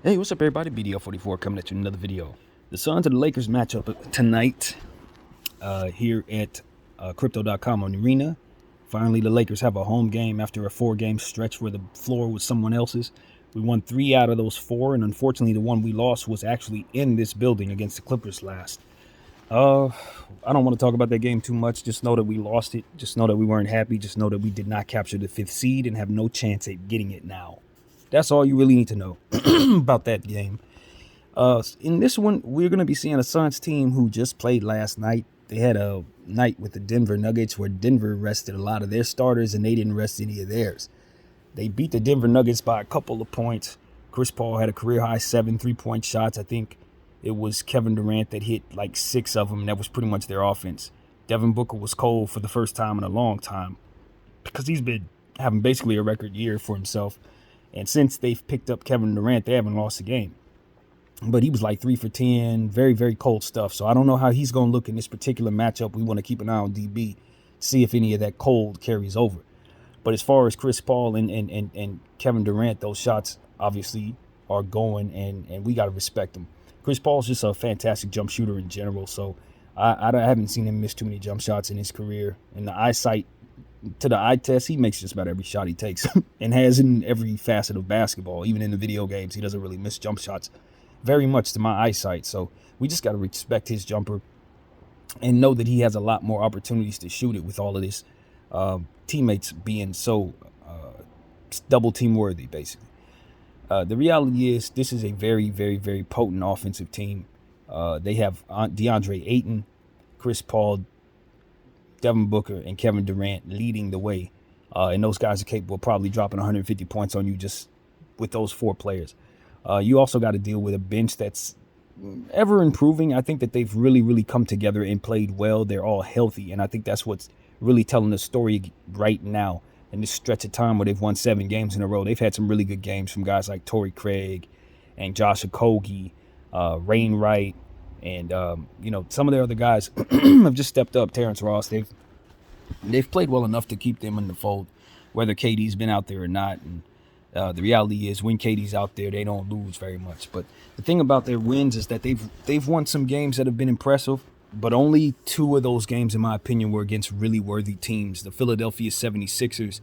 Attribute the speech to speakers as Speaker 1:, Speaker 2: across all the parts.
Speaker 1: Hey, what's up, everybody? BDL44 coming at you with another video. The Suns and the Lakers matchup tonight here at Crypto.com on Arena. Finally, the Lakers have a home game after a 4-game stretch where the floor was someone else's. We won 3 out of those 4, and unfortunately, the one we lost was actually in this building against the Clippers last. I don't want to talk about that game too much. Just know that we lost it. Just know that we weren't happy. Just know that we did not capture the 5th seed and have no chance at getting it now. That's all you really need to know about that game. In this one, we're going to be seeing a Suns team who just played last night. They had a night with the Denver Nuggets where Denver rested a lot of their starters and they didn't rest any of theirs. They beat the Denver Nuggets by a couple of points. Chris Paul had a career-high 7 3-point shots. I think it was Kevin Durant that hit like 6 of them, and that was pretty much their offense. Devin Booker was cold for the first time in a long time because he's been having basically a record year for himself. And since they've picked up Kevin Durant, they haven't lost a game. But he was like 3 for 10, very, very cold stuff. So I don't know how he's going to look in this particular matchup. We want to keep an eye on DB, see if any of that cold carries over. But as far as Chris Paul and Kevin Durant, those shots obviously are going, and we got to respect them. Chris Paul's just a fantastic jump shooter in general. So I haven't seen him miss too many jump shots in his career. And the eyesight, to the eye test, he makes just about every shot he takes and has in every facet of basketball. Even in the video games, he doesn't really miss jump shots very much to my eyesight. So we just got to respect his jumper and know that he has a lot more opportunities to shoot it with all of this teammates being so double team worthy, basically. The reality is this is a very, very, very potent offensive team. They have DeAndre Ayton, Chris Paul, Devin Booker, and Kevin Durant leading the way. And those guys are capable of probably dropping 150 points on you just with those 4 players. You also got to deal with a bench that's ever improving. I think that they've really, really come together and played well. They're all healthy, and I think that's what's really telling the story right now in this stretch of time where they've won 7 games in a row. They've had some really good games from guys like Torrey Craig and Josh Okogie, Wainwright, and some of their other guys have just stepped up. Terrence Ross, they've played well enough to keep them in the fold, whether KD's been out there or not. And the reality is, when KD's out there, they don't lose very much. But the thing about their wins is that they've won some games that have been impressive, but only 2 of those games, in my opinion, were against really worthy teams. The Philadelphia 76ers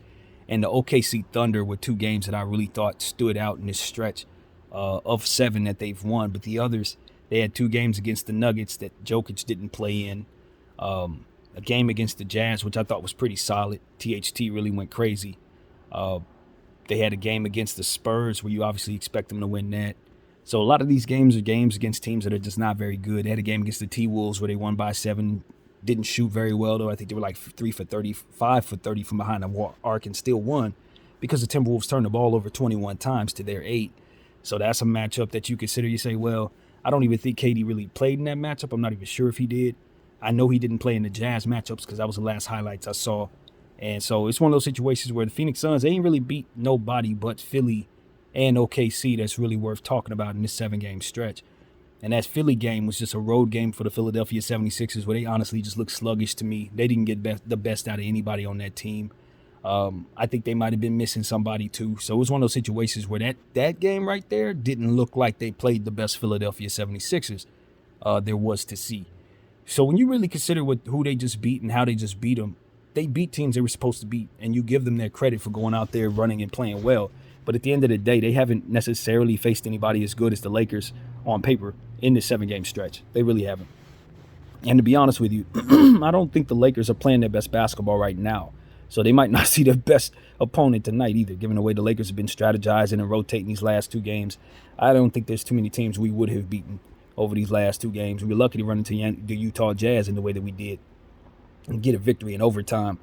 Speaker 1: and the OKC Thunder were 2 games that I really thought stood out in this stretch of 7 that they've won. But the others, they had 2 games against the Nuggets that Jokic didn't play in. A game against the Jazz, which I thought was pretty solid. THT really went crazy. They had a game against the Spurs where you obviously expect them to win that. So a lot of these games are games against teams that are just not very good. They had a game against the T-Wolves where they won by 7. Didn't shoot very well, though. I think they were like 3 for 30, 5 for 30 from behind the arc and still won because the Timberwolves turned the ball over 21 times to their 8. So that's a matchup that you consider. You say, well, I don't even think KD really played in that matchup. I'm not even sure if he did. I know he didn't play in the Jazz matchups because that was the last highlights I saw. And so it's one of those situations where the Phoenix Suns, they ain't really beat nobody but Philly and OKC that's really worth talking about in this 7-game stretch. And that Philly game was just a road game for the Philadelphia 76ers where they honestly just looked sluggish to me. They didn't get the best out of anybody on that team. I think they might have been missing somebody too. So it was one of those situations where that game right there didn't look like they played the best Philadelphia 76ers there was to see. So when you really consider who they just beat and how they just beat them, they beat teams they were supposed to beat, and you give them their credit for going out there running and playing well. But at the end of the day, they haven't necessarily faced anybody as good as the Lakers on paper in this 7-game stretch. They really haven't. And to be honest with you, I don't think the Lakers are playing their best basketball right now. So they might not see their best opponent tonight either, given the way the Lakers have been strategizing and rotating these last 2 games. I don't think there's too many teams we would have beaten over these last 2 games. We were lucky to run into the Utah Jazz in the way that we did and get a victory in overtime.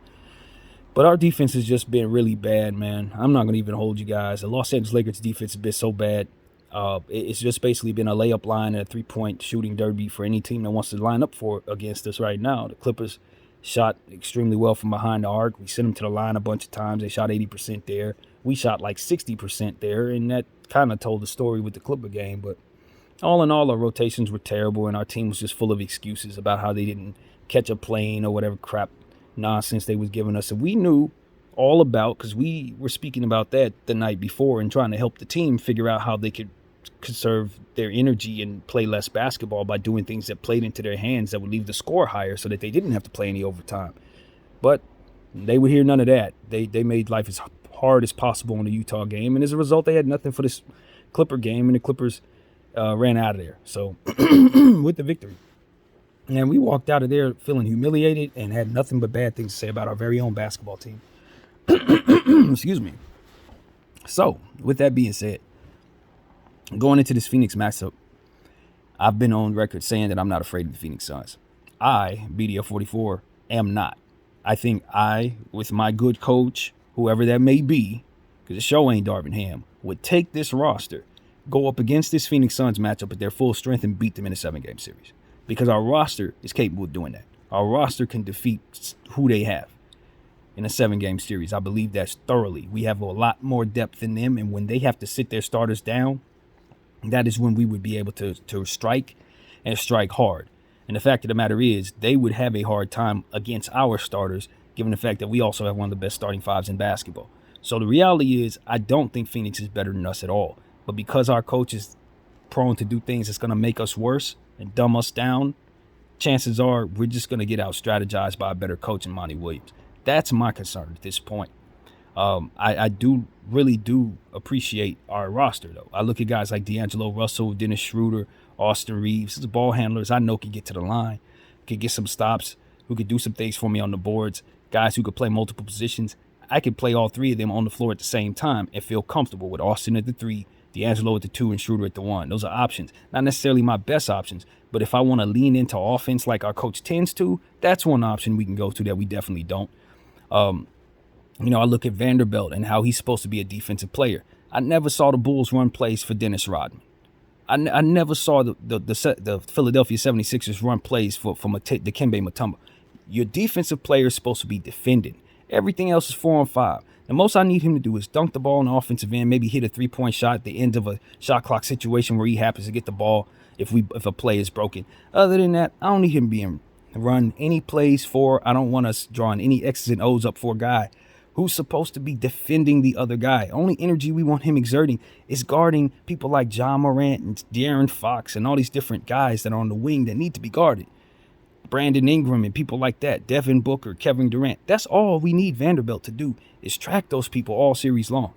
Speaker 1: But our defense has just been really bad, man. I'm not going to even hold you guys. The Los Angeles Lakers defense has been so bad. It's just basically been a layup line and a 3-point shooting derby for any team that wants to line up for against us right now. The Clippers shot extremely well from behind the arc. We sent them to the line a bunch of times. They shot 80% there. We shot like 60% there, and that kind of told the story with the Clipper game. But all in all, our rotations were terrible, and our team was just full of excuses about how they didn't catch a plane or whatever crap nonsense they was giving us. And we knew all about, because we were speaking about that the night before and trying to help the team figure out how they could conserve their energy and play less basketball by doing things that played into their hands that would leave the score higher so that they didn't have to play any overtime. But they would hear none of that. They made life as hard as possible in the Utah game, and as a result, they had nothing for this Clipper game, and the Clippers ran out of there. So with the victory. And we walked out of there feeling humiliated and had nothing but bad things to say about our very own basketball team. Excuse me. So, with that being said, going into this Phoenix matchup, I've been on record saying that I'm not afraid of the Phoenix Suns. I, BDF44, am not. I think I, with my good coach, whoever that may be, because the show ain't Darvin Ham, would take this roster, go up against this Phoenix Suns matchup at their full strength and beat them in a 7-game series. Because our roster is capable of doing that. Our roster can defeat who they have in a 7-game series. I believe that's thoroughly. We have a lot more depth than them, and when they have to sit their starters down, that is when we would be able to strike and strike hard. And the fact of the matter is, they would have a hard time against our starters, given the fact that we also have one of the best starting fives in basketball. So the reality is, I don't think Phoenix is better than us at all. But because our coach is prone to do things that's going to make us worse and dumb us down, chances are we're just going to get out strategized by a better coach in Monty Williams. That's my concern at this point. I really do appreciate our roster, though. I look at guys like D'Angelo Russell, Dennis Schroeder, Austin Reeves. These ball handlers I know can get to the line, can get some stops, who could do some things for me on the boards, guys who could play multiple positions. I could play all three of them on the floor at the same time and feel comfortable with Austin at the 3, D'Angelo at the 2, and Schroeder at the 1. Those are options. Not necessarily my best options, but if I want to lean into offense like our coach tends to, that's one option we can go to that we definitely don't. I look at Vanderbilt and how he's supposed to be a defensive player. I never saw the Bulls run plays for Dennis Rodman. I never saw the Philadelphia 76ers run plays for Dikembe Mutombo. Your defensive player is supposed to be defending. Everything else is 4-on-5. The most I need him to do is dunk the ball on the offensive end, maybe hit a 3-point shot at the end of a shot clock situation where he happens to get the ball if a play is broken. Other than that, I don't need him being run any plays for. I don't want us drawing any X's and O's up for a guy who's supposed to be defending the other guy. Only energy we want him exerting is guarding people like John Morant and De'Aaron Fox and all these different guys that are on the wing that need to be guarded. Brandon Ingram and people like that, Devin Booker, Kevin Durant. That's all we need Vanderbilt to do, is track those people all series long,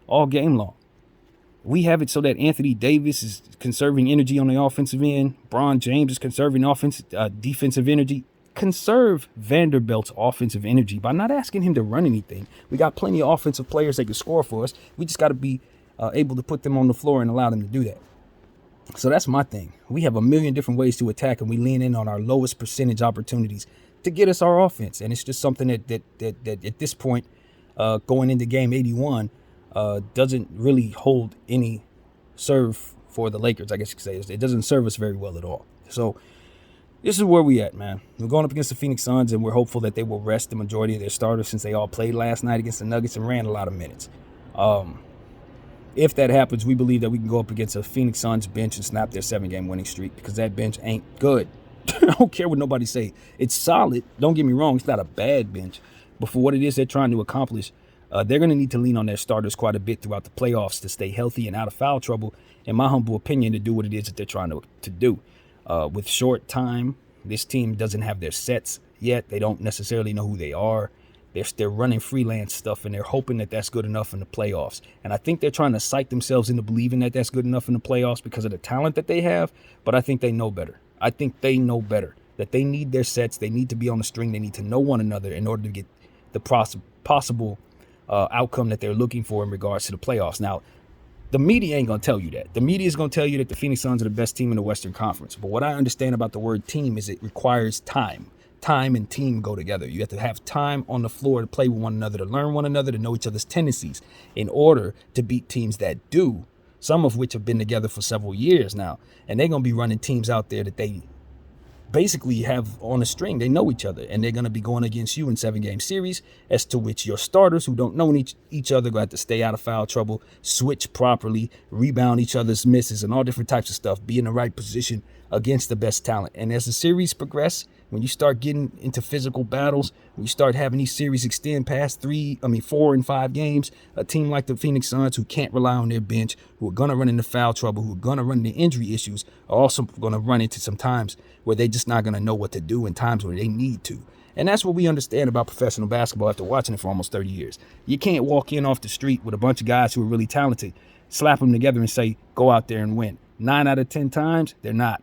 Speaker 1: all game long. We have it so that Anthony Davis is conserving energy on the offensive end. Bron James is conserving defensive energy. Conserve Vanderbilt's offensive energy by not asking him to run anything. We got plenty of offensive players that can score for us. We just got to be able to put them on the floor and allow them to do that. So that's my thing. We have a million different ways to attack, and we lean in on our lowest percentage opportunities to get us our offense. And it's just something that at this point, going into game 81, doesn't really hold any serve for the Lakers, I guess you could say. It doesn't serve us very well at all. So this is where we at, man. We're going up against the Phoenix Suns, and we're hopeful that they will rest the majority of their starters since they all played last night against the Nuggets and ran a lot of minutes. If that happens, we believe that we can go up against a Phoenix Suns bench and snap their 7-game winning streak, because that bench ain't good. I don't care what nobody say. It's solid. Don't get me wrong. It's not a bad bench. But for what it is they're trying to accomplish, they're going to need to lean on their starters quite a bit throughout the playoffs to stay healthy and out of foul trouble, in my humble opinion, to do what it is that they're trying to do. With short time, this team doesn't have their sets yet. They don't necessarily know who they are. They're running freelance stuff, and they're hoping that that's good enough in the playoffs. And I think they're trying to psych themselves into believing that that's good enough in the playoffs because of the talent that they have. But I think they know better. I think they know better, that they need their sets. They need to be on the string. They need to know one another in order to get the possible outcome that they're looking for in regards to the playoffs. Now, the media ain't going to tell you that. The media is going to tell you that the Phoenix Suns are the best team in the Western Conference. But what I understand about the word team is it requires time. Time and team go together. You have to have time on the floor to play with one another, to learn one another, to know each other's tendencies in order to beat teams that do, some of which have been together for several years now. And they're going to be running teams out there that they basically have on a string. They know each other, and they're going to be going against you in 7-game series, as to which your starters who don't know each other going to have to stay out of foul trouble, switch properly, rebound each other's misses, and all different types of stuff, be in the right position against the best talent. And as the series progress, when you start getting into physical battles, when you start having these series extend past 4 and 5 games, a team like the Phoenix Suns, who can't rely on their bench, who are going to run into foul trouble, who are going to run into injury issues, are also going to run into some times where they're just not going to know what to do and times where they need to. And that's what we understand about professional basketball after watching it for almost 30 years. You can't walk in off the street with a bunch of guys who are really talented, slap them together and say, go out there and win. 9 out of 10 times, they're not.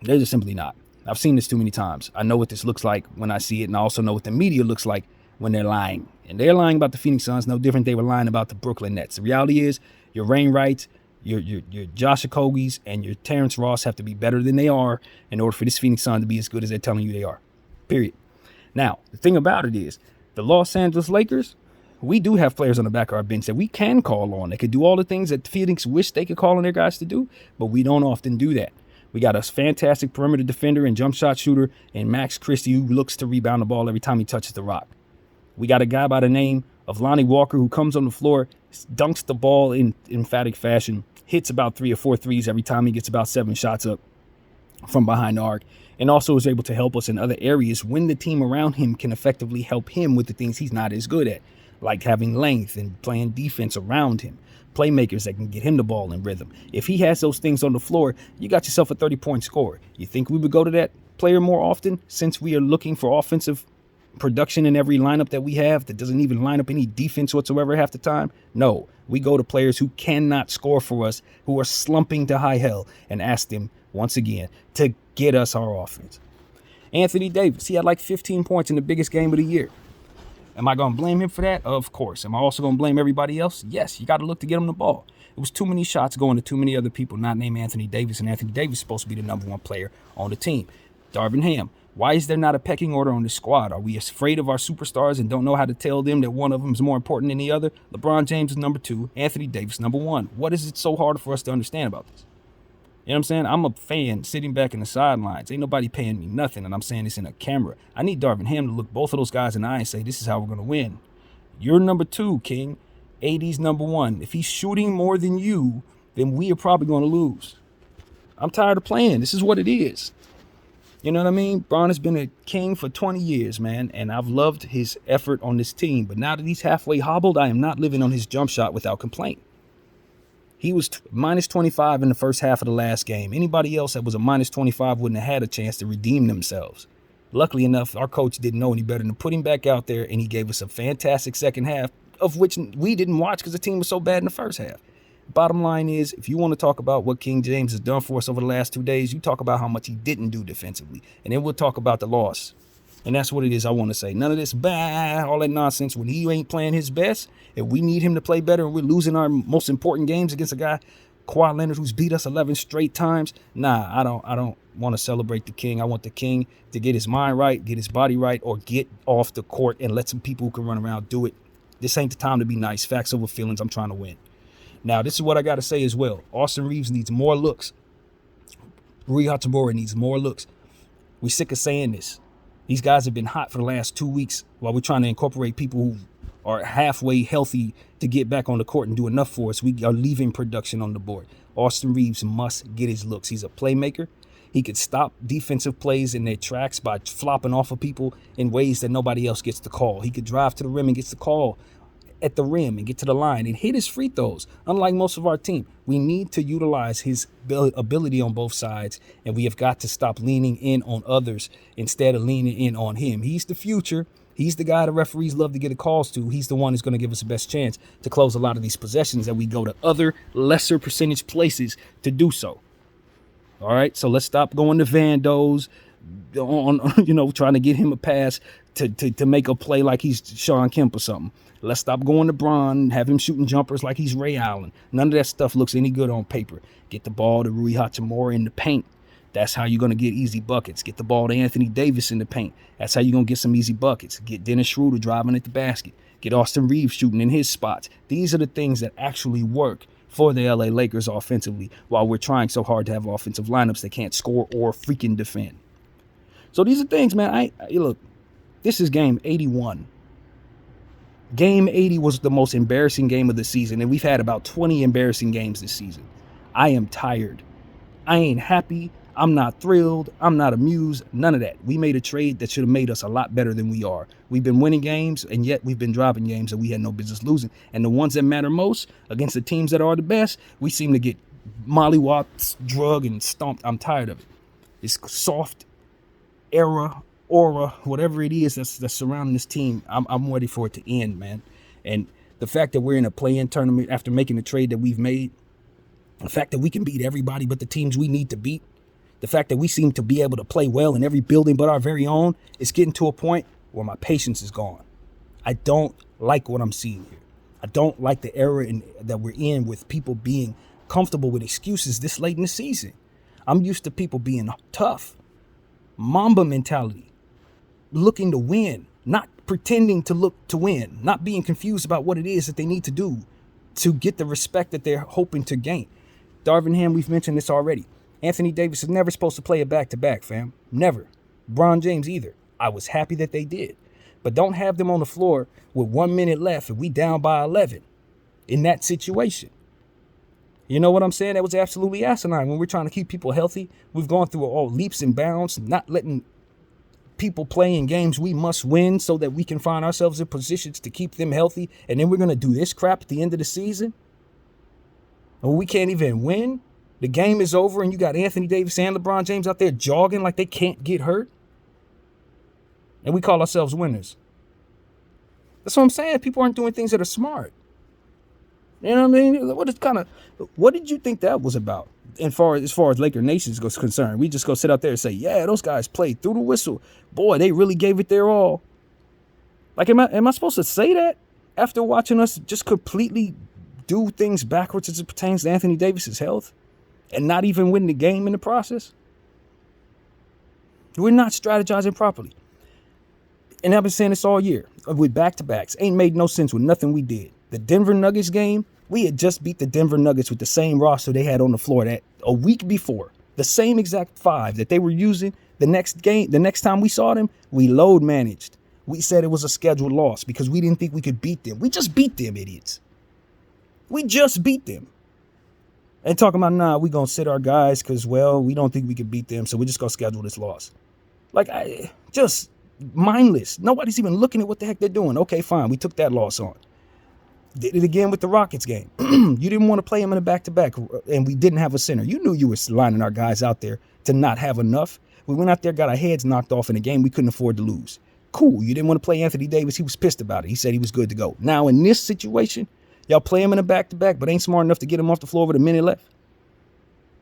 Speaker 1: They're just simply not. I've seen this too many times. I know what this looks like when I see it, and I also know what the media looks like when they're lying. And they're lying about the Phoenix Suns no different they were lying about the Brooklyn Nets. The reality is your Rain Wrights, your Josh Okogis, and your Terrence Ross have to be better than they are in order for this Phoenix Suns to be as good as they're telling you they are. Period. Now, the thing about it is the Los Angeles Lakers, we do have players on the back of our bench that we can call on. They could do all the things that Phoenix wish they could call on their guys to do, but we don't often do that. We got a fantastic perimeter defender and jump shot shooter in Max Christie, who looks to rebound the ball every time he touches the rock. We got a guy by the name of Lonnie Walker who comes on the floor, dunks the ball in emphatic fashion, hits about 3 or 4 threes every time he gets about 7 shots up from behind the arc, and also is able to help us in other areas when the team around him can effectively help him with the things he's not as good at, like having length and playing defense around him. Playmakers that can get him the ball in rhythm. If he has those things on the floor, you got yourself a 30-point scorer. You think we would go to that player more often since we are looking for offensive production in every lineup that we have that doesn't even line up any defense whatsoever half the time? No, we go to players who cannot score for us, who are slumping to high hell, and ask them once again to get us our offense. Anthony Davis, he had like 15 points in the biggest game of the year. Am I going to blame him for that? Of course. Am I also going to blame everybody else? Yes, you got to look to get him the ball. It was too many shots going to too many other people not named Anthony Davis, and Anthony Davis is supposed to be the number 1 player on the team. Darvin Ham, why is there not a pecking order on the squad? Are we afraid of our superstars and don't know how to tell them that one of them is more important than the other? LeBron James is number 2, Anthony Davis number 1. What is it so hard for us to understand about this? You know what I'm saying? I'm a fan sitting back in the sidelines. Ain't nobody paying me nothing, and I'm saying this in a camera. I need Darvin Ham to look both of those guys in the eye and say, this is how we're going to win. You're number 2, King. AD's number 1. If he's shooting more than you, then we are probably going to lose. I'm tired of playing. This is what it is. You know what I mean? Bron has been a king for 20 years, man, and I've loved his effort on this team. But now that he's halfway hobbled, I am not living on his jump shot without complaint. He was minus 25 in the first half of the last game. Anybody else that was a minus 25 wouldn't have had a chance to redeem themselves. Luckily enough, our coach didn't know any better than to put him back out there, and he gave us a fantastic second half, of which we didn't watch because the team was so bad in the first half. Bottom line is, if you want to talk about what King James has done for us over the last 2 days, you talk about how much he didn't do defensively, and then we'll talk about the loss. And that's what it is I want to say. None of this, all that nonsense. When he ain't playing his best, if we need him to play better and we're losing our most important games against a guy, Kawhi Leonard, who's beat us 11 straight times, nah, I don't want to celebrate the King. I want the King to get his mind right, get his body right, or get off the court and let some people who can run around do it. This ain't the time to be nice. Facts over feelings. I'm trying to win. Now, this is what I got to say as well. Austin Reeves needs more looks. Rui Hachimura needs more looks. We're sick of saying this. These guys have been hot for the last 2 weeks while we're trying to incorporate people who are halfway healthy to get back on the court and do enough for us. We are leaving production on the board. Austin Reeves must get his looks. He's a playmaker. He could stop defensive plays in their tracks by flopping off of people in ways that nobody else gets the call. He could drive to the rim and gets the call at the rim and get to the line and hit his free throws. Unlike most of our team, we need to utilize his ability on both sides, and we have got to stop leaning in on others instead of leaning in on him. He's the future. He's the guy the referees love to get the calls to. He's the one who's going to give us the best chance to close a lot of these possessions that we go to other lesser percentage places to do so. All right, so let's stop going to Vandos on, trying to get him a pass to make a play like he's Sean Kemp or something. Let's stop going to Bron, have him shooting jumpers like he's Ray Allen. None of that stuff looks any good on paper. Get the ball to Rui Hachimura in the paint. That's how you're going to get easy buckets. Get the ball to Anthony Davis in the paint. That's how you're going to get some easy buckets. Get Dennis Schroeder driving at the basket. Get Austin Reeves shooting in his spots. These are the things that actually work for the LA Lakers offensively while we're trying so hard to have offensive lineups that can't score or freaking defend. So these are things, man. Look, this is game 81. Game 80 was the most embarrassing game of the season, and we've had about 20 embarrassing games this season. I am tired. I ain't happy. I'm not thrilled. I'm not amused. None of that. We made a trade that should have made us a lot better than we are. We've been winning games, and yet we've been dropping games that we had no business losing. And the ones that matter most against the teams that are the best, we seem to get mollywopped, drug, and stomped. I'm tired of it. This soft aura, whatever it is that's surrounding this team, I'm ready for it to end, man. And the fact that we're in a play-in tournament after making the trade that we've made, the fact that we can beat everybody but the teams we need to beat, the fact that we seem to be able to play well in every building but our very own, is getting to a point where my patience is gone. I don't like what I'm seeing here. I don't like the era that we're in with people being comfortable with excuses this late in the season. I'm used to people being tough, Mamba mentality, looking to win, not pretending to look to win, not being confused about what it is that they need to do to get the respect that they're hoping to gain. Darvin Ham, we've mentioned this already. Anthony Davis is never supposed to play a back-to-back, fam. Never. LeBron James either. I was happy that they did. But don't have them on the floor with 1 minute left and we down by 11 in that situation. You know what I'm saying? That was absolutely asinine. When we're trying to keep people healthy, we've gone through all leaps and bounds, not letting people play in games we must win so that we can find ourselves in positions to keep them healthy. And then we're going to do this crap at the end of the season? And we can't even win? The game is over and you got Anthony Davis and LeBron James out there jogging like they can't get hurt? And we call ourselves winners. That's what I'm saying. People aren't doing things that are smart. You know what I mean? What did you think that was about? As far as Laker Nation is concerned, we just go sit out there and say, yeah, those guys played through the whistle. Boy, they really gave it their all. Like, am I supposed to say that after watching us just completely do things backwards as it pertains to Anthony Davis's health and not even win the game in the process? We're not strategizing properly. And I've been saying this all year with back-to-backs. Ain't made no sense with nothing we did. The Denver Nuggets game, we had just beat the Denver Nuggets with the same roster they had on the floor that a week before. The same exact five that they were using the next time we saw them, we load managed. We said it was a scheduled loss because we didn't think we could beat them. We just beat them, idiots. We just beat them. And talking about, nah, we going to sit our guys because, well, we don't think we could beat them, so we're just going to schedule this loss. Just mindless. Nobody's even looking at what the heck they're doing. Okay, fine. We took that loss on. Did it again with the Rockets game. You didn't want to play them in a back-to-back, and we didn't have a center. You knew you were lining our guys out there to not have enough. We went out there, got our heads knocked off in a game we couldn't afford to lose. Cool. You didn't want to play Anthony Davis. He was pissed about it. He said he was good to go. Now, in this situation, y'all play him in a back-to-back, but ain't smart enough to get him off the floor with a minute left.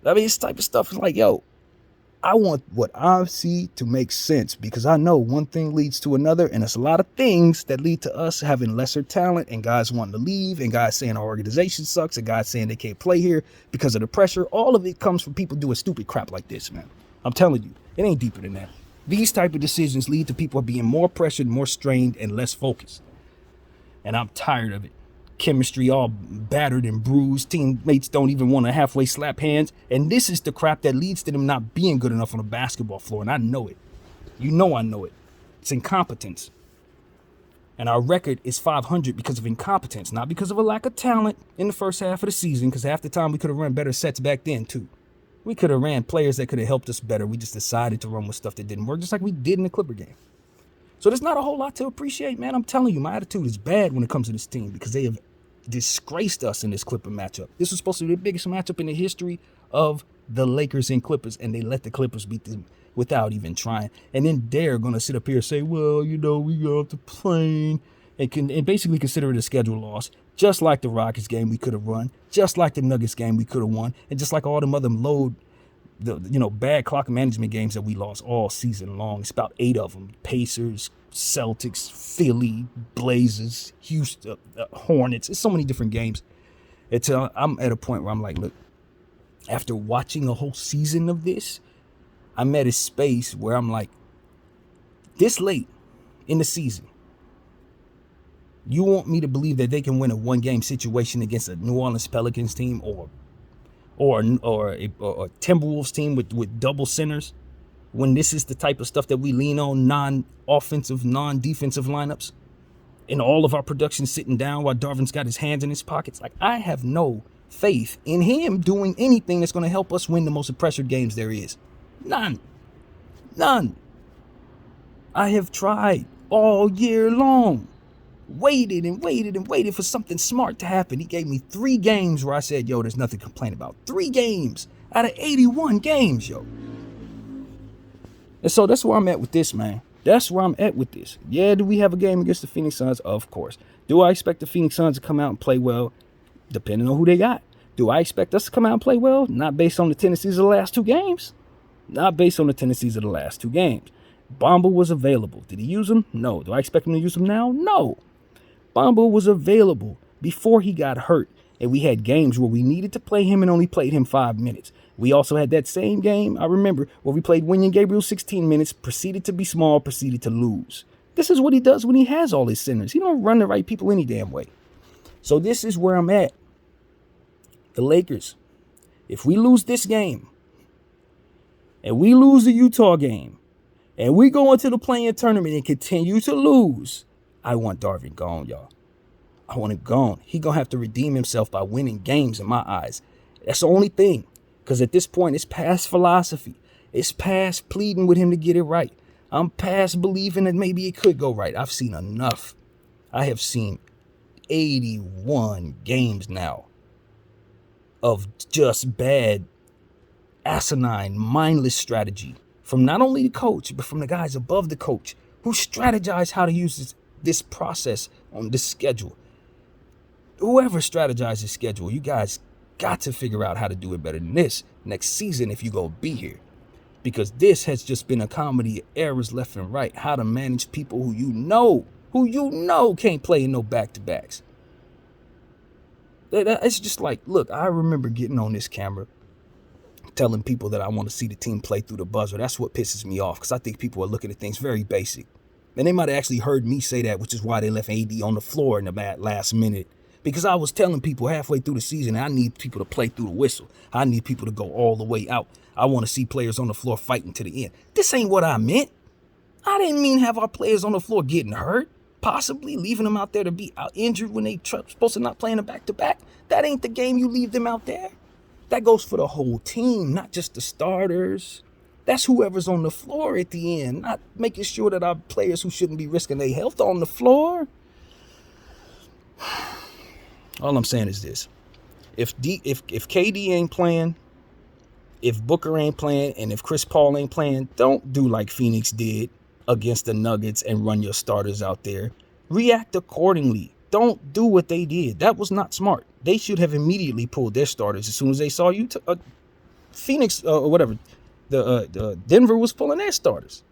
Speaker 1: I mean, this type of stuff is like, yo, I want what I see to make sense because I know one thing leads to another, and it's a lot of things that lead to us having lesser talent and guys wanting to leave and guys saying our organization sucks and guys saying they can't play here because of the pressure. All of it comes from people doing stupid crap like this, man. I'm telling you, it ain't deeper than that. These type of decisions lead to people being more pressured, more strained, and less focused. And I'm tired of it. Chemistry all battered and bruised. Teammates don't even want to halfway slap hands. And this is the crap that leads to them not being good enough on the basketball floor. And I know it. You know I know it. It's incompetence. And our record is 500 because of incompetence, not because of a lack of talent in the first half of the season, because half the time we could have run better sets back then, too. We could have ran players that could have helped us better. We just decided to run with stuff that didn't work, just like we did in the Clipper game. So there's not a whole lot to appreciate, man. I'm telling you, my attitude is bad when it comes to this team because they have disgraced us in this Clipper matchup. This was supposed to be the biggest matchup in the history of the Lakers and Clippers, and they let the Clippers beat them without even trying. And then they're going to sit up here and say, well, you know, we got off the plane and basically consider it a schedule loss, just like the Rockets game we could have run, just like the Nuggets game we could have won, and just like all them other bad clock management games that we lost all season long. It's about 8 of them. Pacers, Celtics, Philly, Blazers, Houston, Hornets. It's so many different games. I'm at a point where I'm like, look, after watching a whole season of this, I'm at a space where I'm like, this late in the season, you want me to believe that they can win a one-game situation against a New Orleans Pelicans team or a Timberwolves team with double centers, when this is the type of stuff that we lean on, non-offensive, non-defensive lineups, and all of our production sitting down while Darvin's got his hands in his pockets? Like, I have no faith in him doing anything that's going to help us win the most pressured games there is. None. None. I have tried all year long. Waited and waited and waited for something smart to happen. He gave me 3 games where I said, yo, there's nothing to complain about. 3 games out of 81 games, yo. And so that's where I'm at with this, man. That's where I'm at with this. Yeah, do we have a game against the Phoenix Suns? Of course. Do I expect the Phoenix Suns to come out and play well? Depending on who they got. Do I expect us to come out and play well? Not based on the tendencies of the last 2 games. Not based on the tendencies of the last 2 games. Bamba was available. Did he use him? No. Do I expect him to use him now? No. Bamba was available before he got hurt, and we had games where we needed to play him and only played him 5 minutes. We also had that same game, I remember, where we played Wenyen Gabriel 16 minutes, proceeded to be small, proceeded to lose. This is what he does when he has all his centers. He don't run the right people any damn way. So this is where I'm at. The Lakers, if we lose this game, and we lose the Utah game, and we go into the play-in tournament and continue to lose, I want Darvin gone, y'all. I want him gone. He gonna have to redeem himself by winning games in my eyes. That's the only thing. Because at this point, it's past philosophy. It's past pleading with him to get it right. I'm past believing that maybe it could go right. I've seen enough. I have seen 81 games now of just bad, asinine, mindless strategy from not only the coach, but from the guys above the coach who strategize how to use this process on this schedule. Whoever strategizes schedule, you guys got to figure out how to do it better than this next season if you go be here. Because this has just been a comedy of errors left and right. How to manage people who you know can't play in no back-to-backs. It's just like, look, I remember getting on this camera telling people that I want to see the team play through the buzzer. That's what pisses me off, because I think people are looking at things very basic. And they might have actually heard me say that, which is why they left AD on the floor in the last minute. Because I was telling people halfway through the season, I need people to play through the whistle. I need people to go all the way out. I want to see players on the floor fighting to the end. This ain't what I meant. I didn't mean have our players on the floor getting hurt, possibly leaving them out there to be out injured when they supposed to not playing a back-to-back. That ain't the game you leave them out there. That goes for the whole team, not just the starters. That's whoever's on the floor at the end, not making sure that our players who shouldn't be risking their health on the floor. All I'm saying is this. If KD ain't playing, if Booker ain't playing, and if Chris Paul ain't playing, don't do like Phoenix did against the Nuggets and run your starters out there. React accordingly. Don't do what they did. That was not smart. They should have immediately pulled their starters as soon as they saw you. Phoenix or whatever, the Denver was pulling their starters.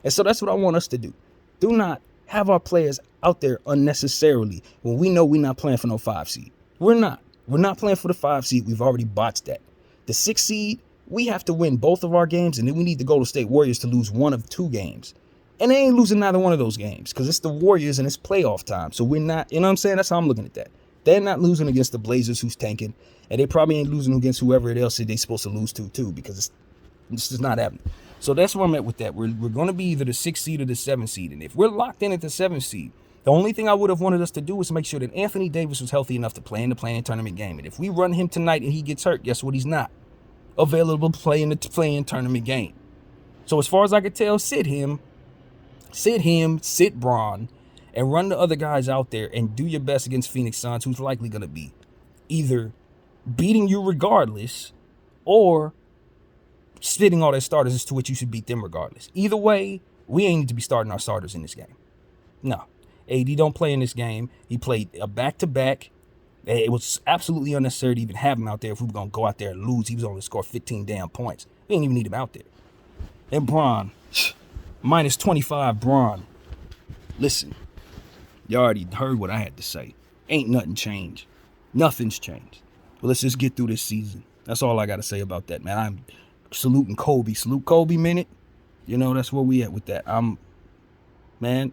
Speaker 1: And so that's what I want us to do. Do not have our players out there unnecessarily when we know we're not playing for no 5 seed. We're not. We're not playing for the 5 seed. We've already botched that. The 6 seed, we have to win both of our games, and then we need the Golden State Warriors to lose one of 2 games. And they ain't losing neither one of those games because it's the Warriors and it's playoff time. So we're not, you know what I'm saying? That's how I'm looking at that. They're not losing against the Blazers, who's tanking, and they probably ain't losing against whoever else they're supposed to lose to, too, because it's just not happening. So that's where I'm at with that. We're going to be either the 6th seed or the 7th seed. And if we're locked in at the 7th seed, the only thing I would have wanted us to do was make sure that Anthony Davis was healthy enough to play in the play-in tournament game. And if we run him tonight and he gets hurt, guess what? He's not available to play in the play-in tournament game. So as far as I could tell, sit Bron, and run the other guys out there and do your best against Phoenix Suns, who's likely going to be either beating you regardless or sitting all their starters, as to which you should beat them regardless. Either way, we ain't need to be starting our starters in this game. No. AD don't play in this game. He played a back-to-back. It was absolutely unnecessary to even have him out there if we were going to go out there and lose. He was only going to score 15 damn points. We didn't even need him out there. And Bron, minus 25 Bron. Listen, you already heard what I had to say. Ain't nothing changed. Nothing's changed. But let's just get through this season. That's all I got to say about that, man. I'm saluting Kobe. Salute Kobe minute. You know, that's where we at with that. Man,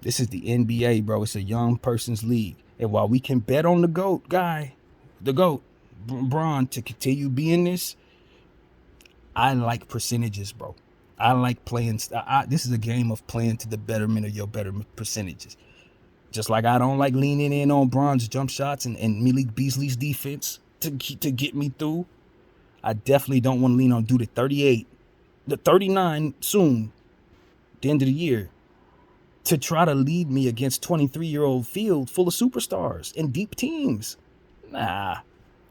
Speaker 1: this is the NBA, bro. It's a young person's league. And while we can bet on the GOAT guy, the GOAT, Bron, to continue being this, I like percentages, bro. I like playing. This is a game of playing to the betterment of your better percentages. Just like I don't like leaning in on Bron's jump shots and Malik Beasley's defense to get me through. I definitely don't want to lean on dude at 38, the 39 soon, the end of the year, to try to lead me against 23-year-old field full of superstars and deep teams. Nah.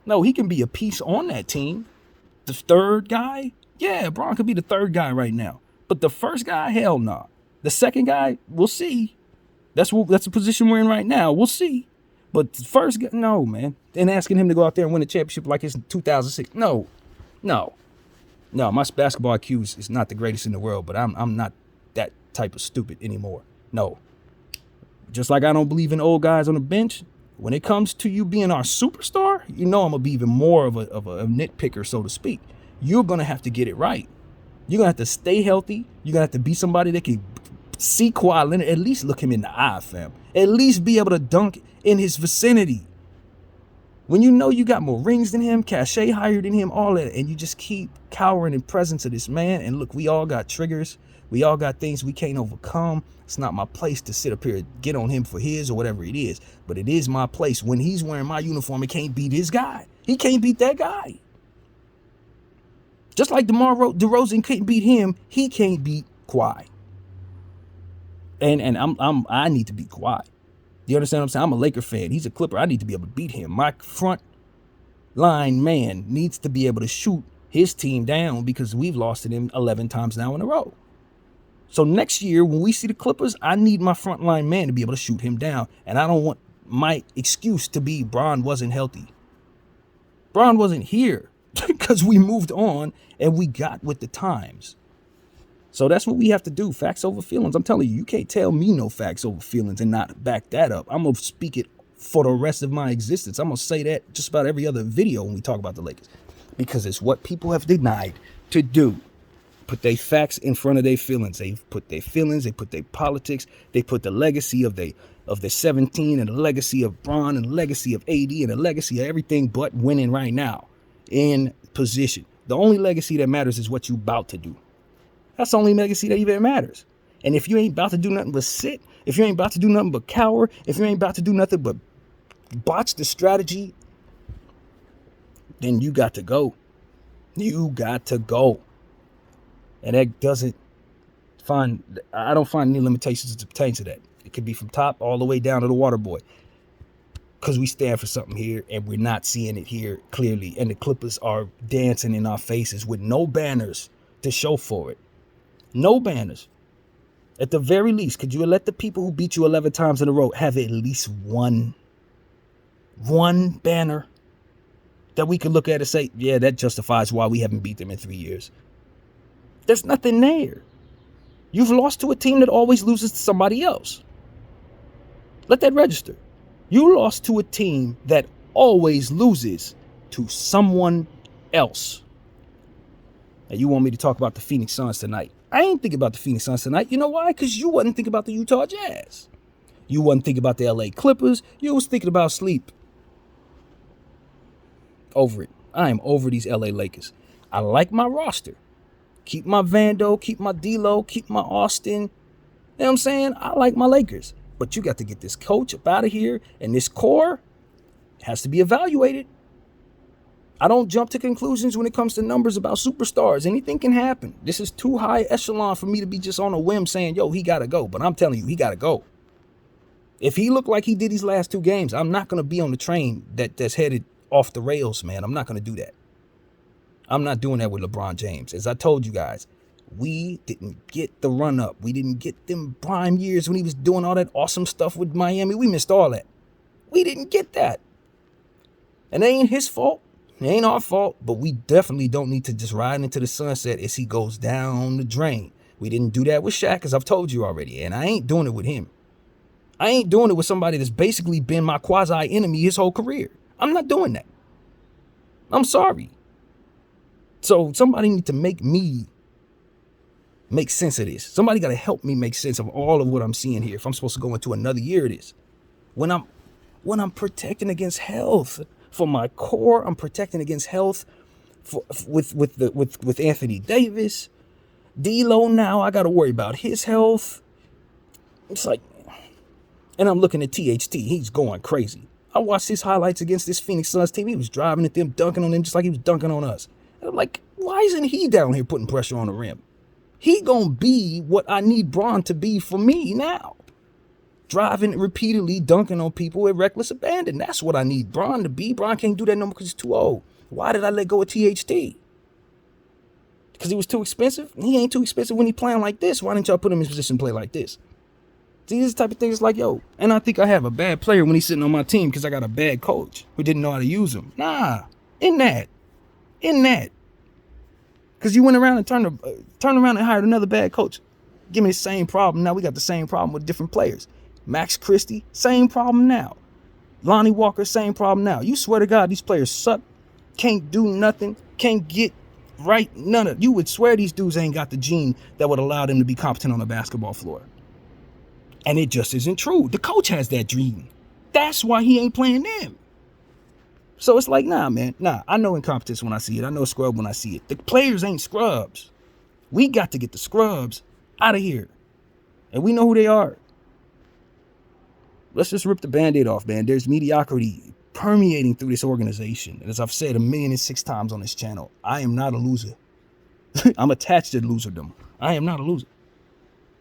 Speaker 1: No, he can be a piece on that team. The third guy, yeah, Bron could be the third guy right now. But the first guy, hell no. Nah. The second guy, we'll see. That's the position we're in right now. We'll see. But the first guy, no, man. And asking him to go out there and win a championship like it's in 2006. No. My basketball IQ is not the greatest in the world, but I'm not that type of stupid anymore. No. Just like I don't believe in old guys on the bench, when it comes to you being our superstar, you know I'm going to be even more of a nitpicker, so to speak. You're going to have to get it right. You're going to have to stay healthy. You're going to have to be somebody that can see Kawhi Leonard, at least look him in the eye, fam. At least be able to dunk in his vicinity. When you know you got more rings than him, cachet higher than him, all that, and you just keep cowering in presence of this man, and look, we all got triggers. We all got things we can't overcome. It's not my place to sit up here and get on him for his or whatever it is. But it is my place. When he's wearing my uniform, he can't beat his guy. He can't beat that guy. Just like DeMar DeRozan couldn't beat him, he can't beat Kawhi. And I need to beat Kawhi. You understand what I'm saying? I'm a Laker fan. He's a Clipper. I need to be able to beat him. My front line man needs to be able to shoot his team down because we've lost to them 11 times now in a row. So next year, when we see the Clippers, I need my frontline man to be able to shoot him down. And I don't want my excuse to be Bron wasn't healthy. Bron wasn't here because we moved on and we got with the times. So that's what we have to do. Facts over feelings. I'm telling you, you can't tell me no facts over feelings and not back that up. I'm going to speak it for the rest of my existence. I'm going to say that just about every other video when we talk about the Lakers. Because it's what people have denied to do. Put their facts in front of their feelings. They put their feelings, they put their politics, they put the legacy of the 17 and the legacy of Bron and the legacy of AD and the legacy of everything but winning right now in position. The only legacy that matters is what you about to do. That's the only legacy that even matters. And if you ain't about to do nothing but sit, if you ain't about to do nothing but cower, if you ain't about to do nothing but botch the strategy, then you got to go. You got to go. And that I don't find any limitations to pertain to that. It could be from top all the way down to the water boy. Because we stand for something here and we're not seeing it here clearly. And the Clippers are dancing in our faces with no banners to show for it. No banners. At the very least, could you let the people who beat you 11 times in a row have at least one banner that we could look at and say, yeah, that justifies why we haven't beat them in 3 years? There's nothing there. You've lost to a team that always loses to somebody else. Let that register. You lost to a team that always loses to someone else. And you want me to talk about the Phoenix Suns tonight? I ain't thinking about the Phoenix Suns tonight. You know why? Because you wasn't thinking about the Utah Jazz. You wasn't thinking about the LA Clippers. You was thinking about sleep. Over it. I am over these LA Lakers. I like my roster. Keep my Vando, keep my D'Lo, keep my Austin. You know what I'm saying? I like my Lakers. But you got to get this coach up out of here. And this core has to be evaluated. I don't jump to conclusions when it comes to numbers about superstars. Anything can happen. This is too high echelon for me to be just on a whim saying, yo, he got to go. But I'm telling you, he got to go. If he looked like he did these last 2 games, I'm not going to be on the train that's headed off the rails, man. I'm not going to do that. I'm not doing that with LeBron James. As I told you guys, we didn't get the run up. We didn't get them prime years when he was doing all that awesome stuff with Miami. We missed all that. We didn't get that. And it ain't his fault. It ain't our fault. But we definitely don't need to just ride into the sunset as he goes down the drain. We didn't do that with Shaq, as I've told you already. And I ain't doing it with him. I ain't doing it with somebody that's basically been my quasi-enemy his whole career. I'm not doing that. I'm sorry. So somebody need to make me make sense of this. Somebody got to help me make sense of all of what I'm seeing here. If I'm supposed to go into another year of this, when I'm protecting against health for my core, I'm protecting against health with Anthony Davis, D'Lo. Now I got to worry about his health. It's like, and I'm looking at THT. He's going crazy. I watched his highlights against this Phoenix Suns team. He was driving at them, dunking on them just like he was dunking on us. Like, why isn't he down here putting pressure on the rim? He gonna be what I need Bron to be for me now. Driving repeatedly, dunking on people with reckless abandon. That's what I need Bron to be. Bron can't do that no more because he's too old. Why did I let go of THT? Because he was too expensive? He ain't too expensive when he playing like this. Why didn't y'all put him in position to play like this? See, this type of thing is like, yo, and I think I have a bad player when he's sitting on my team because I got a bad coach who didn't know how to use him. Nah, in that. Because you went around and turned around and hired another bad coach. Give me the same problem. Now we got the same problem with different players. Max Christie, same problem now. Lonnie Walker, same problem now. You swear to God, these players suck. Can't do nothing. Can't get right. None of you would swear these dudes ain't got the gene that would allow them to be competent on the basketball floor. And it just isn't true. The coach has that dream. That's why he ain't playing them. So it's like, nah, man. Nah, I know incompetence when I see it. I know scrub when I see it. The players ain't scrubs. We got to get the scrubs out of here. And we know who they are. Let's just rip the Band-Aid off, man. There's mediocrity permeating through this organization. And as I've said 1,000,006 times on this channel, I am not a loser. I'm attached to loserdom. I am not a loser.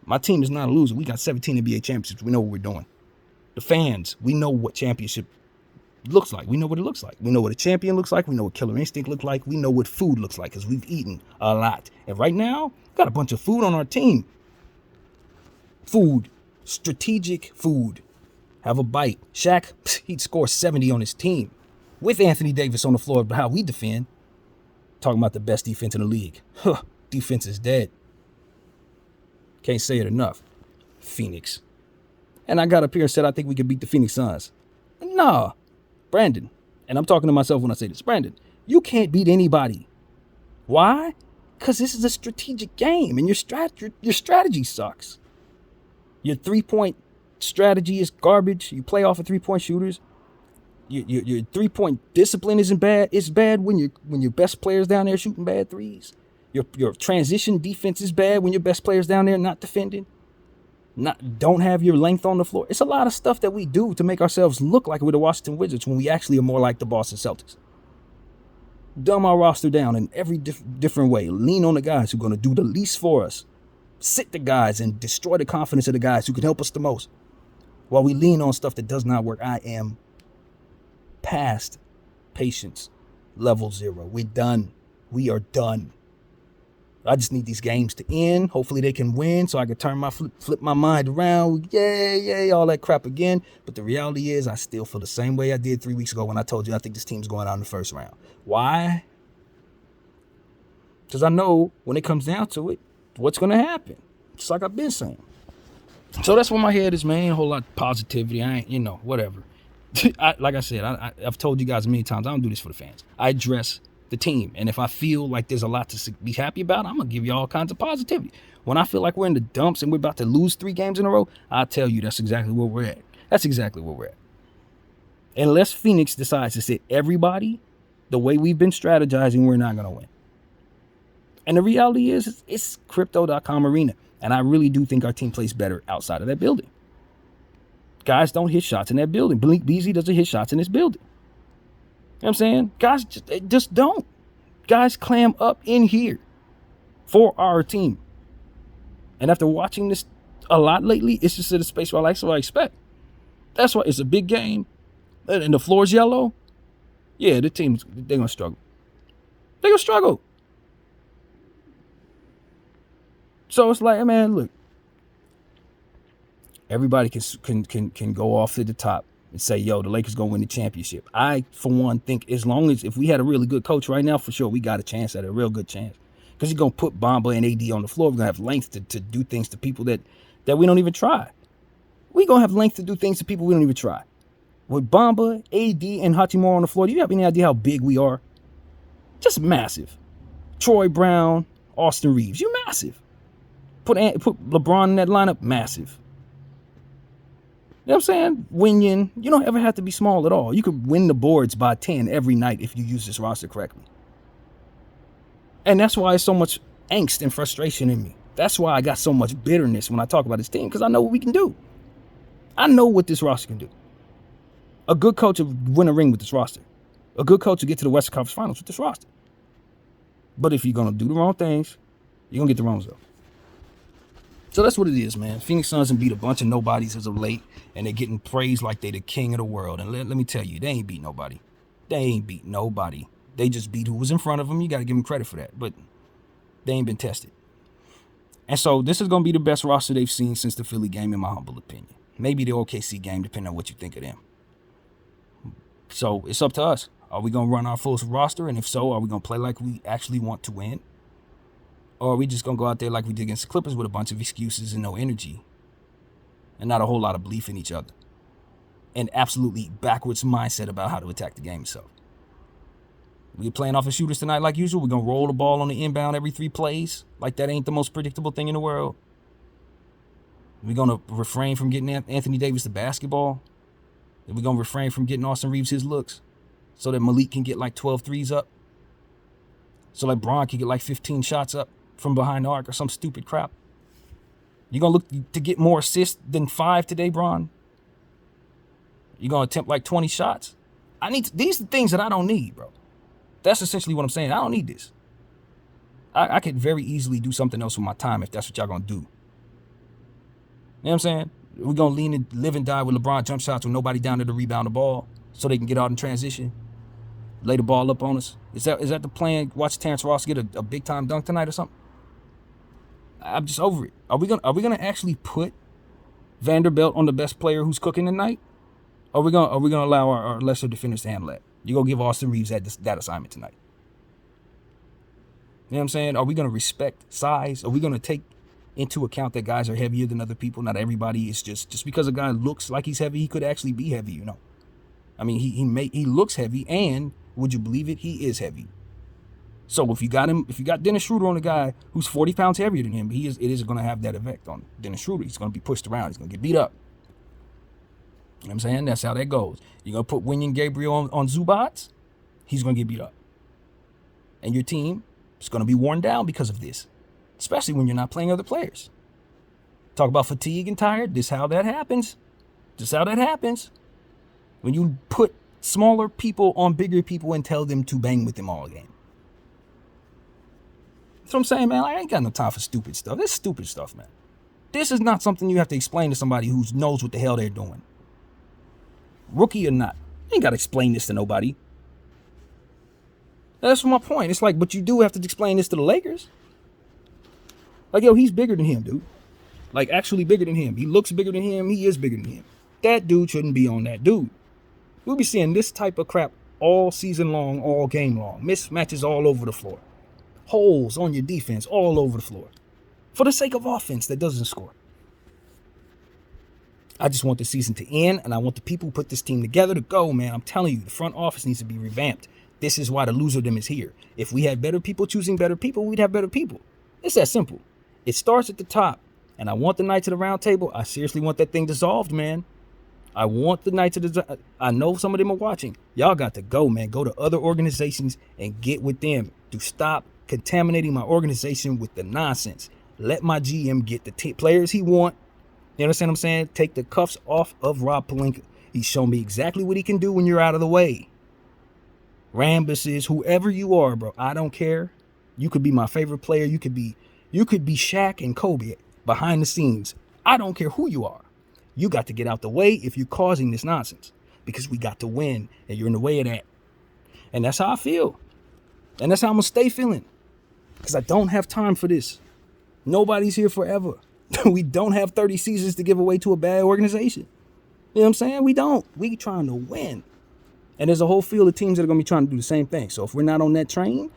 Speaker 1: My team is not a loser. We got 17 NBA championships. We know what we're doing. The fans, we know what championship looks like. We know what it looks like. We know what a champion looks like. We know what Killer Instinct looks like. We know what food looks like because we've eaten a lot. And right now, got a bunch of food on our team. Food. Strategic food. Have a bite. Shaq, he'd score 70 on his team. With Anthony Davis on the floor, but how we defend. Talking about the best defense in the league. Huh, defense is dead. Can't say it enough. Phoenix. And I got up here and said I think we could beat the Phoenix Suns. Nah, Brandon. And I'm talking to myself when I say this. Brandon, you can't beat anybody. Why? Because this is a strategic game and your strategy sucks. Your three-point strategy is garbage. You play off of three-point shooters. Your three-point discipline isn't bad. It's bad when your best player's down there shooting bad threes. Your transition defense is bad when your best player's down there not defending. Don't have your length on the floor. It's a lot of stuff that we do to make ourselves look like we're the Washington Wizards when we actually are more like the Boston Celtics. Dumb our roster down in every different way. Lean on the guys who are going to do the least for us. Sit the guys and destroy the confidence of the guys who can help us the most. While we lean on stuff that does not work. I am past patience level 0. We're done. We are done. I just need these games to end. Hopefully they can win so I can turn flip my mind around. Yay, all that crap again. But the reality is I still feel the same way I did 3 weeks ago when I told you I think this team's going out in the first round. Why? Because I know when it comes down to it, what's going to happen. Just like I've been saying. So that's where my head is, man. A whole lot of positivity. I ain't, whatever. Like I said, I've told you guys many times, I don't do this for the fans. I address the team. And if I feel like there's a lot to be happy about, I'm going to give you all kinds of positivity. When I feel like we're in the dumps and we're about to lose 3 games in a row, I'll tell you that's exactly where we're at. That's exactly where we're at. Unless Phoenix decides to sit everybody the way we've been strategizing, we're not going to win. And the reality is, it's Crypto.com arena. And I really do think our team plays better outside of that building. Guys don't hit shots in that building. Blink Beasley doesn't hit shots in this building. You know what I'm saying? Guys just don't. Guys clam up in here for our team. And after watching this a lot lately, it's just in a space where I like, so I expect. That's why it's a big game. And the floor's yellow. Yeah, the team's, they're going to struggle. They're going to struggle. So it's like, man, look. Everybody can go off to the top and say, yo, the Lakers going to win the championship. I, for one, think if we had a really good coach right now, for sure, we got a chance at a real good chance. Because he's going to put Bamba and AD on the floor. We're going to have length to do things to people that we don't even try. We're going to have length to do things to people we don't even try. With Bamba, AD, and Hachimura on the floor, do you have any idea how big we are? Just massive. Troy Brown, Austin Reeves, you're massive. Put LeBron in that lineup, massive. You know what I'm saying? Winning, you don't ever have to be small at all. You could win the boards by 10 every night if you use this roster correctly. And that's why it's so much angst and frustration in me. That's why I got so much bitterness when I talk about this team, because I know what we can do. I know what this roster can do. A good coach will win a ring with this roster. A good coach will get to the Western Conference Finals with this roster. But if you're going to do the wrong things, you're going to get the wrong result. So that's what it is, man. Phoenix Suns have beat a bunch of nobodies as of late, and they're getting praised like they the king of the world. And let me tell you, they ain't beat nobody. They ain't beat nobody. They just beat who was in front of them. You got to give them credit for that. But they ain't been tested. And so this is going to be the best roster they've seen since the Philly game, in my humble opinion. Maybe the OKC game, depending on what you think of them. So it's up to us. Are we going to run our full roster? And if so, are we going to play like we actually want to win? Or are we just going to go out there like we did against the Clippers with a bunch of excuses and no energy and not a whole lot of belief in each other and absolutely backwards mindset about how to attack the game itself? We're playing off of shooters tonight like usual. We're going to roll the ball on the inbound every 3 plays like that ain't the most predictable thing in the world. We're going to refrain from getting Anthony Davis the basketball. We're going to refrain from getting Austin Reeves his looks so that Malik can get like 12 threes up. So like Bron can get like 15 shots up from behind the arc or some stupid crap. You're going to look to get more assists than 5 today, Bron? You're going to attempt like 20 shots? These are things that I don't need, bro. That's essentially what I'm saying. I don't need this. I could very easily do something else with my time if that's what y'all going to do. You know what I'm saying? We're going to lean and live and die with LeBron jump shots with nobody down there to rebound the ball so they can get out in transition. Lay the ball up on us. Is that the plan? Watch Terrence Ross get a big time dunk tonight or something? I'm just over it. Are we gonna actually put Vanderbilt on the best player who's cooking tonight? Or are we gonna allow our lesser defenders to handle that? You gonna give Austin Reeves that assignment tonight? You know what I'm saying? Are we gonna respect size? Are we gonna take into account that guys are heavier than other people? Not everybody is just because a guy looks like he's heavy, he could actually be heavy. You know, I mean, he looks heavy, and would you believe it? He is heavy. So if you got Dennis Schroeder on a guy who's 40 pounds heavier than him, it is going to have that effect on Dennis Schroeder. He's going to be pushed around. He's going to get beat up. You know what I'm saying? That's how that goes. You're going to put Wenyen Gabriel on Zubats, he's going to get beat up. And your team is going to be worn down because of this, especially when you're not playing other players. Talk about fatigue and tired. This is how that happens. When you put smaller people on bigger people and tell them to bang with them all game. That's what I'm saying, man. I ain't got no time for stupid stuff. This is stupid stuff, man. This is not something you have to explain to somebody who knows what the hell they're doing. Rookie or not. You ain't got to explain this to nobody. That's my point. It's like, but you do have to explain this to the Lakers. Like, yo, he's bigger than him, dude. Like, actually bigger than him. He looks bigger than him. He is bigger than him. That dude shouldn't be on that dude. We'll be seeing this type of crap all season long, all game long. Mismatches all over the floor. Holes on your defense all over the floor. For the sake of offense that doesn't score. I just want the season to end, and I want the people who put this team together to go, man. I'm telling you, the front office needs to be revamped. This is why the loserdom is here. If we had better people choosing better people, we'd have better people. It's that simple. It starts at the top, and I want the Knights of the Round Table. I seriously want that thing dissolved, man. I want the Knights of the... I know some of them are watching. Y'all got to go, man. Go to other organizations and get with them to stop contaminating my organization with the nonsense. Let my GM get the players he want. You understand what I'm saying? Take the cuffs off of Rob Pelinka. He's shown me exactly what he can do when you're out of the way. Rambus is whoever you are, bro. I don't care. You could be my favorite player. You could be Shaq and Kobe behind the scenes. I don't care who you are. You got to get out the way if you're causing this nonsense, because we got to win and you're in the way of that. And that's how I feel. And that's how I'm going to stay feeling, because I don't have time for this. Nobody's here forever. We don't have 30 seasons to give away to a bad organization. You know what I'm saying? We don't. We trying to win. And there's a whole field of teams that are going to be trying to do the same thing. So if we're not on that train,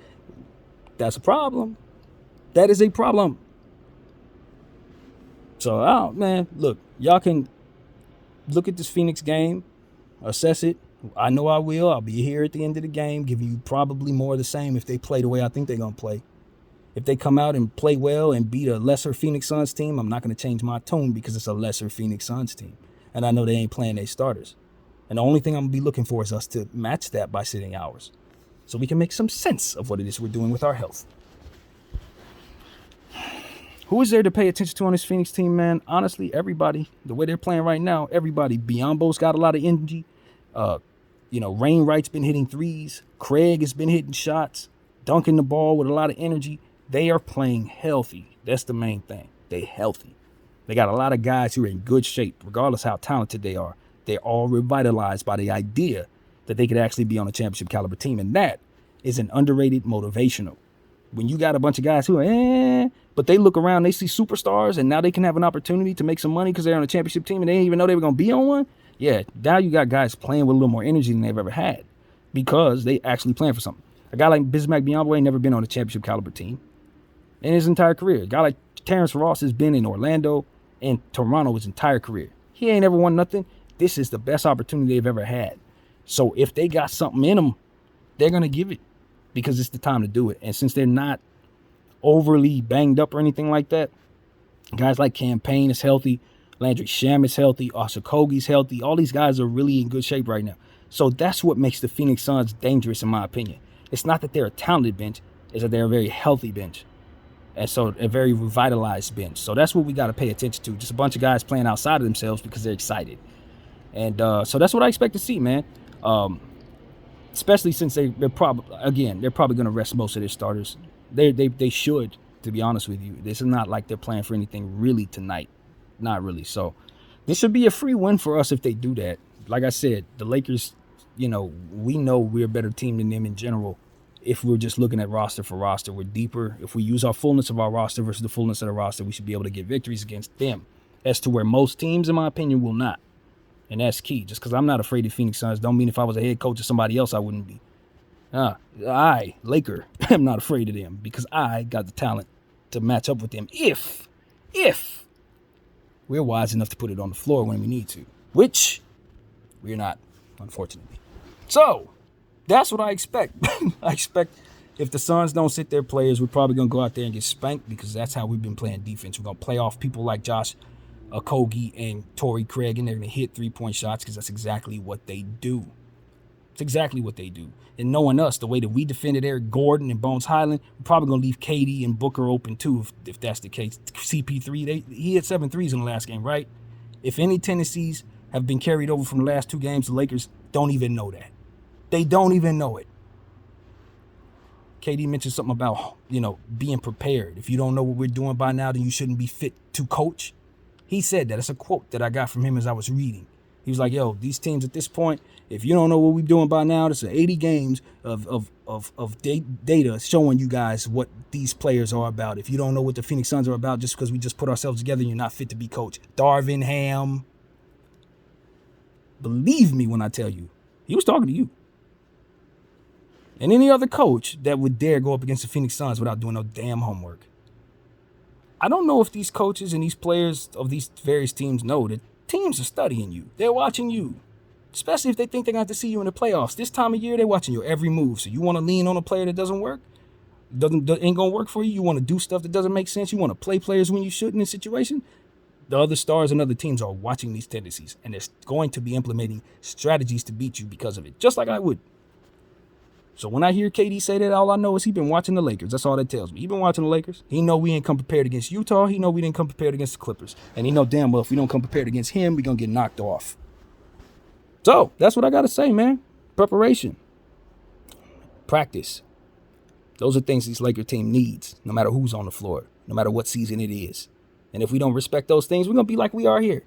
Speaker 1: that's a problem. That is a problem. So, man, look, y'all can look at this Phoenix game, assess it. I know I will. I'll be here at the end of the game, giving you probably more of the same if they play the way I think they're going to play. If they come out and play well and beat a lesser Phoenix Suns team, I'm not going to change my tone because it's a lesser Phoenix Suns team. And I know they ain't playing their starters. And the only thing I'm going to be looking for is us to match that by sitting ours, so we can make some sense of what it is we're doing with our health. Who is there to pay attention to on this Phoenix team, man? Honestly, everybody. The way they're playing right now, everybody. Biyombo's got a lot of energy. Rainwright's been hitting threes. Craig has been hitting shots. dunking the ball with a lot of energy. They are playing healthy. That's the main thing. They healthy. They got a lot of guys who are in good shape, regardless how talented they are. They're all revitalized by the idea that they could actually be on a championship caliber team. And that is an underrated motivational. When you got a bunch of guys who are, but they look around, they see superstars, and now they can have an opportunity to make some money because they're on a championship team and they didn't even know they were going to be on one. Yeah, now you got guys playing with a little more energy than they've ever had because they actually playing for something. A guy like Bismack Biyombo ain't never been on a championship caliber team in his entire career. A guy like Terrence Ross has been in Orlando and Toronto his entire career. He ain't ever won nothing. This is the best opportunity they've ever had. So if they got something in them, they're going to give it because it's the time to do it. And since they're not overly banged up or anything like that, guys like Cam Payne is healthy. Landry Shamet is healthy. Osakogi's healthy. All these guys are really in good shape right now. So that's what makes the Phoenix Suns dangerous, in my opinion. It's not that they're a talented bench. It's that they're a very healthy bench. And so a very revitalized bench. So that's what we got to pay attention to. Just a bunch of guys playing outside of themselves because they're excited. And so that's what I expect to see, man. Especially since they're probably going to rest most of their starters. They should, to be honest with you. This is not like they're playing for anything really tonight. Not really. So this should be a free win for us if they do that. Like I said, the Lakers, we know we're a better team than them in general. If we're just looking at roster for roster, we're deeper. If we use our fullness of our roster versus the fullness of the roster, we should be able to get victories against them. As to where most teams, in my opinion, will not. And that's key. Just because I'm not afraid of Phoenix Suns don't mean if I was a head coach of somebody else, I wouldn't be. Laker, am not afraid of them because I got the talent to match up with them if we're wise enough to put it on the floor when we need to, which we're not, unfortunately. So that's what I expect. I expect if the Suns don't sit their players, we're probably going to go out there and get spanked because that's how we've been playing defense. We're going to play off people like Josh Okogie and Torrey Craig, and they're going to hit three-point shots because that's exactly what they do. It's exactly what they do. And knowing us, the way that we defended Eric Gordon and Bones Highland, we're probably going to leave KD and Booker open too if that's the case. CP3, he hit 7 threes in the last game, right? If any tendencies have been carried over from the last 2 games, the Lakers don't even know that. They don't even know it. KD mentioned something about, being prepared. If you don't know what we're doing by now, then you shouldn't be fit to coach. He said that. It's a quote that I got from him as I was reading. He was like, these teams at this point, if you don't know what we're doing by now, there's 80 games of data showing you guys what these players are about. If you don't know what the Phoenix Suns are about just because we just put ourselves together, you're not fit to be coach. Darvin Ham. Believe me when I tell you, he was talking to you. And any other coach that would dare go up against the Phoenix Suns without doing no damn homework. I don't know if these coaches and these players of these various teams know that teams are studying you. They're watching you. Especially if they think they're going to have to see you in the playoffs. This time of year, they're watching your every move. So you want to lean on a player that doesn't work? Ain't going to work for you? You want to do stuff that doesn't make sense? You want to play players when you shouldn't in a situation? The other stars and other teams are watching these tendencies. And they're going to be implementing strategies to beat you because of it. Just like I would. So when I hear KD say that, all I know is he been watching the Lakers. That's all that tells me. He been watching the Lakers. He know we ain't come prepared against Utah. He know we didn't come prepared against the Clippers. And he know damn well if we don't come prepared against him, we going to get knocked off. So that's what I got to say, man. Preparation. Practice. Those are things this Laker team needs, no matter who's on the floor, no matter what season it is. And if we don't respect those things, we're going to be like we are here.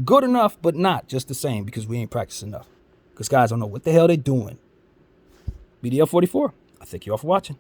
Speaker 1: Good enough, but not just the same because we ain't practiced enough. Because guys don't know what the hell they're doing. BDL 44, I thank you all for watching.